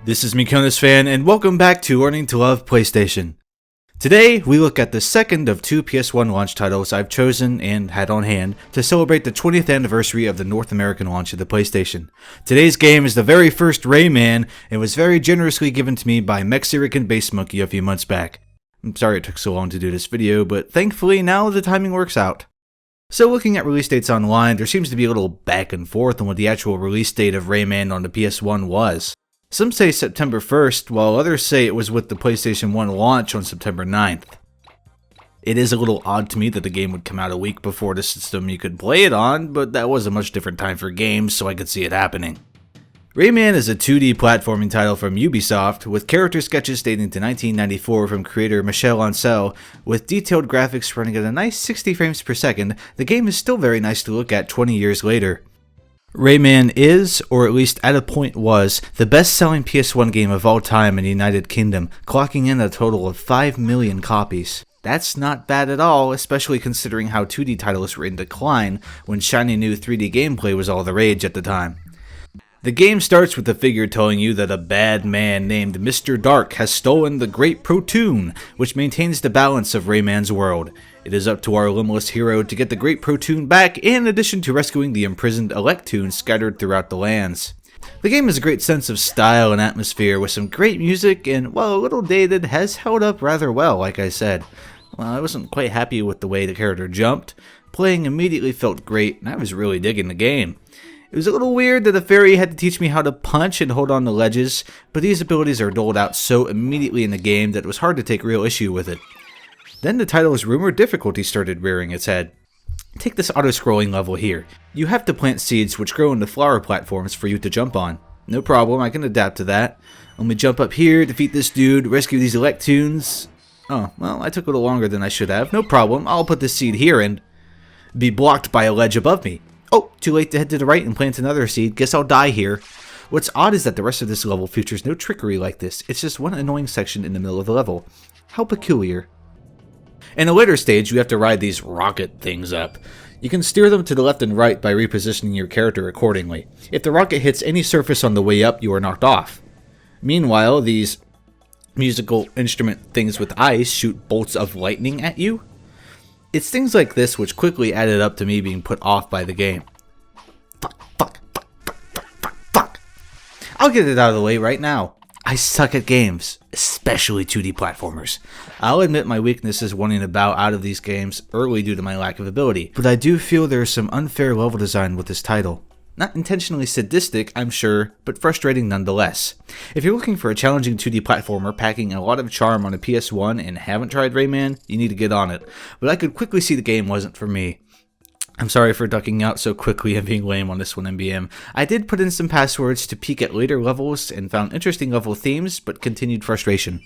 This is MykonosFan, and welcome back to Learning to Love PlayStation. Today, we look at the second of two PS1 launch titles I've chosen and had on hand to celebrate the 20th anniversary of the North American launch of the PlayStation. Today's game is the very first Rayman, and was very generously given to me by MexiricanBassMonkey a few months back. I'm sorry it took so long to do this video, but thankfully now the timing works out. So looking at release dates online, there seems to be a little back and forth on what the actual release date of Rayman on the PS1 was. Some say September 1st, while others say it was with the PlayStation 1 launch on September 9th. It is a little odd to me that the game would come out a week before the system you could play it on, but that was a much different time for games, so I could see it happening. Rayman is a 2D platforming title from Ubisoft, with character sketches dating to 1994 from creator Michel Ancel. With detailed graphics running at a nice 60 frames per second, the game is still very nice to look at 20 years later. Rayman is, or at least at a point was, the best-selling PS1 game of all time in the United Kingdom, clocking in a total of 5 million copies. That's not bad at all, especially considering how 2D titles were in decline when shiny new 3D gameplay was all the rage at the time. The game starts with the figure telling you that a bad man named Mr. Dark has stolen the Great Protoon, which maintains the balance of Rayman's world. It is up to our limbless hero to get the Great Protoon back, in addition to rescuing the imprisoned Electoons scattered throughout the lands. The game has a great sense of style and atmosphere with some great music, and while a little dated, has held up rather well, like I said. Well, I wasn't quite happy with the way the character jumped. Playing immediately felt great, and I was really digging the game. It was a little weird that the fairy had to teach me how to punch and hold on to ledges, but these abilities are doled out so immediately in the game that it was hard to take real issue with it. Then the title's rumored difficulty started rearing its head. Take this auto-scrolling level here. You have to plant seeds which grow into flower platforms for you to jump on. No problem, I can adapt to that. Let me jump up here, defeat this dude, rescue these Electoons. Oh, well, I took a little longer than I should have. No problem, I'll put this seed here and be blocked by a ledge above me. Oh, too late to head to the right and plant another seed. Guess I'll die here. What's odd is that the rest of this level features no trickery like this. It's just one annoying section in the middle of the level. How peculiar. In a later stage, you have to ride these rocket things up. You can steer them to the left and right by repositioning your character accordingly. If the rocket hits any surface on the way up, you are knocked off. Meanwhile, these musical instrument things with eyes shoot bolts of lightning at you. It's things like this which quickly added up to me being put off by the game. Fuck. I'll get it out of the way right now. I suck at games, especially 2D platformers. I'll admit my weakness is wanting to bow out of these games early due to my lack of ability, but I do feel there is some unfair level design with this title. Not intentionally sadistic, I'm sure, but frustrating nonetheless. If you're looking for a challenging 2D platformer packing a lot of charm on a PS1 and haven't tried Rayman, you need to get on it. But I could quickly see the game wasn't for me. I'm sorry for ducking out so quickly and being lame on this one, MBM. I did put in some passwords to peek at later levels and found interesting level themes, but continued frustration.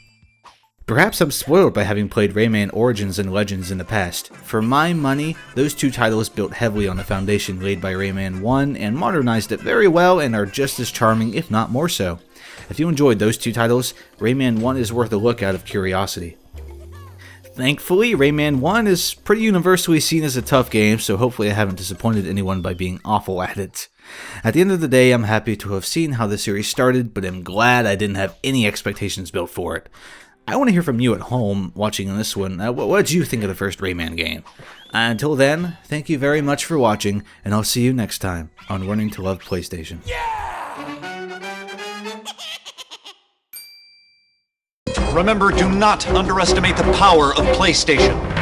Perhaps I'm spoiled by having played Rayman Origins and Legends in the past. For my money, those two titles built heavily on the foundation laid by Rayman 1 and modernized it very well and are just as charming, if not more so. If you enjoyed those two titles, Rayman 1 is worth a look out of curiosity. Thankfully, Rayman 1 is pretty universally seen as a tough game, so hopefully I haven't disappointed anyone by being awful at it. At the end of the day, I'm happy to have seen how the series started, but I'm glad I didn't have any expectations built for it. I want to hear from you at home watching this one. What did you think of the first Rayman game? Until then, thank you very much for watching, and I'll see you next time on Learning to Love PlayStation. Remember, do not underestimate the power of PlayStation.